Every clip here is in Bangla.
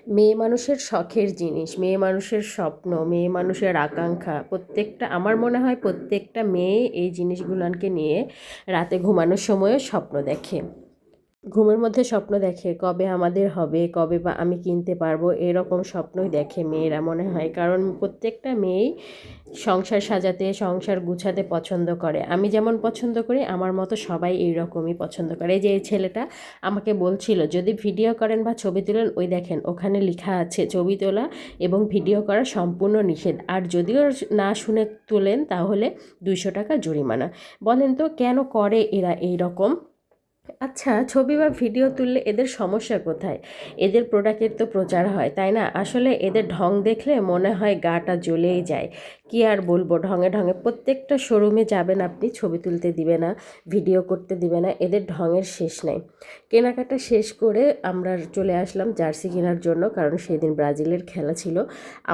মেয়ে মানুষের শখের জিনিস, মেয়ে মানুষের স্বপ্ন, মেয়ে মানুষের আকাঙ্ক্ষা প্রত্যেকটা, আমার মনে হয় প্রত্যেকটা মেয়ে এই জিনিসগুলোকে নিয়ে রাতে ঘুমানোর সময়ও স্বপ্ন দেখে। ঘুমের মধ্যে স্বপ্ন দেখে কবে আমাদের হবে, কবে বা আমি কিনতে পারবো, এরকম স্বপ্নই দেখে মেয়েরা মনে হয়। কারণ প্রত্যেকটা মেয়েই সংসার সাজাতে, সংসার গুছাতে পছন্দ করে। আমি যেমন পছন্দ করি, আমার মতো সবাই এই রকমই পছন্দ করে। এই যে এই ছেলেটা আমাকে বলছিল যদি ভিডিও করেন বা ছবি তোলেন, ওই দেখেন ওখানে লেখা আছে ছবি তোলা এবং ভিডিও করা সম্পূর্ণ নিষেধ, আর যদিও না শুনে তোলেন তাহলে 200 টাকা জরিমানা। বলেন তো কেন করে এরা এই রকম? আচ্ছা, ছবি বা ভিডিও তুললে এদের সমস্যা কোথায়? এদের প্রোডাক্টের তো প্রচার হয়, তাই না? আসলে এদের ঢং দেখলে মনে হয় গাটা জ্বলেই যায়। কি আর বলবো, ঢঙে ঢঙে প্রত্যেকটা শোরুমে যাবেন আপনি, ছবি তুলতে দিবে না, ভিডিও করতে দিবে না, এদের ঢঙের শেষ নাই। কেনাকাটা শেষ করে আমরা চলে আসলাম জার্সি কেনার জন্য, কারণ সেদিন ব্রাজিলের খেলা ছিল।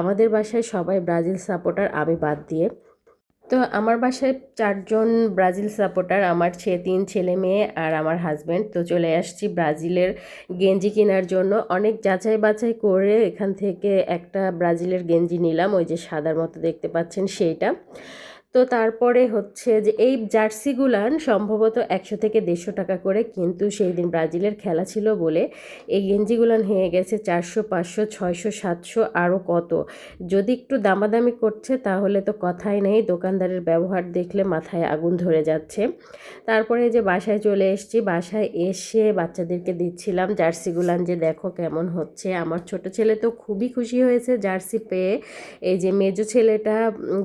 আমাদের বাসায় সবাই ব্রাজিল সাপোর্টার, আমি বাদ দিয়ে। তো আমার বাসায় 4 জন ব্রাজিল সাপোর্টার, আমার 3 ছেলে মেয়ে আর আমার হাজব্যান্ড। তো চলে আসছি ব্রাজিলের গেঞ্জি কেনার জন্য। অনেক যাচাই বাছাই করে এখান থেকে একটা ব্রাজিলের গেঞ্জি নিলাম, ওই যে সাদার মতো দেখতে পাচ্ছেন সেইটা। তো তারপরে হচ্ছে যে এই জার্সিগুলান সম্ভবত 100 থেকে 150 টাকা করে, কিন্তু সেই দিন ব্রাজিলের খেলা ছিল বলে এই গেঞ্জিগুলান হয়ে গেছে 400, 500, 600, 700, আরও কত। যদি একটু দামাদামি করছে তাহলে তো কথাই নেই, দোকানদারের ব্যবহার দেখলে মাথায় আগুন ধরে যাচ্ছে। তারপরে যে বাসায় চলে এসেছি, বাসায় এসে বাচ্চাদেরকে দিচ্ছিলাম জার্সিগুলান, যে দেখো কেমন হচ্ছে। আমার ছোট ছেলে তো খুবই খুশি হয়েছে জার্সি পেয়ে। এই যে মেজো ছেলেটা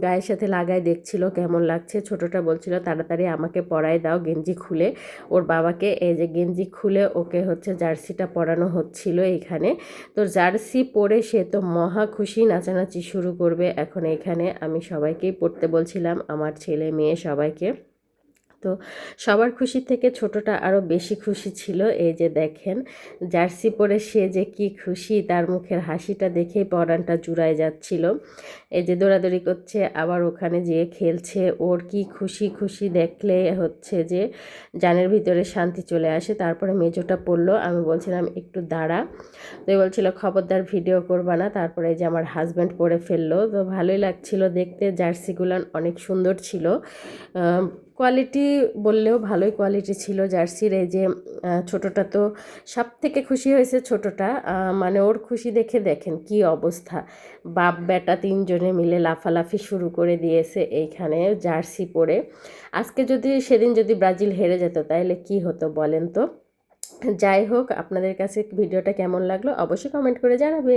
গায়ের সাথে লাগায় দেখছিল কেমন লাগছে, ছোটটা বলছিল তাড়াতাড়ি আমাকে পরায় দাও গেঞ্জি খুলে। ওর বাবাকে এই যে গেঞ্জি খুলে ওকে হচ্ছে জার্সিটা পরানো হচ্ছিল এখানে। তো জার্সি পরে সে তো মহা খুশি, নাচানাচি শুরু করবে এখন। এখানে আমি সবাইকেই পড়তে বলছিলাম, আমার ছেলে মেয়ে সবাইকে। তো সবার খুশি থেকে ছোটটা আরও বেশি খুশি ছিল। এই যে দেখেন জার্সি পরে সে যে কি খুশি, তার মুখের হাসিটা দেখেই পরানটা জুড়ায় যাচ্ছিল। এই যে দৌড়াদৌড়ি করছে, আবার ওখানে যেয়ে খেলছে। ওর কি খুশি খুশি দেখলে হচ্ছে যে জানের ভিতরে শান্তি চলে আসে। তারপরে মেজোটা পড়লো, আমি বলছিলাম একটু দাঁড়া, তো বলছিল খবরদার ভিডিও করবা না। তারপরে এই যে আমার হাজব্যান্ড পরে ফেললো, তো ভালোই লাগছিল দেখতে। জার্সিগুলান অনেক সুন্দর ছিল, কোয়ালিটি বললেও ভালোই কোয়ালিটি ছিল জার্সির। এই যে ছোটোটা তো সব থেকে খুশি হয়েছে ছোটোটা, মানে ওর খুশি দেখে দেখেন কি অবস্থা। বাপ বেটা 3 জনে মিলে লাফালাফি শুরু করে দিয়েছে এইখানে জার্সি পরে। আজকে যদি সেদিন যদি ব্রাজিল হেরে যেত তাহলে কি হতো বলেন তো? যাই হোক, আপনাদের কাছে ভিডিওটা কেমন লাগলো অবশ্যই কমেন্ট করে জানাবে।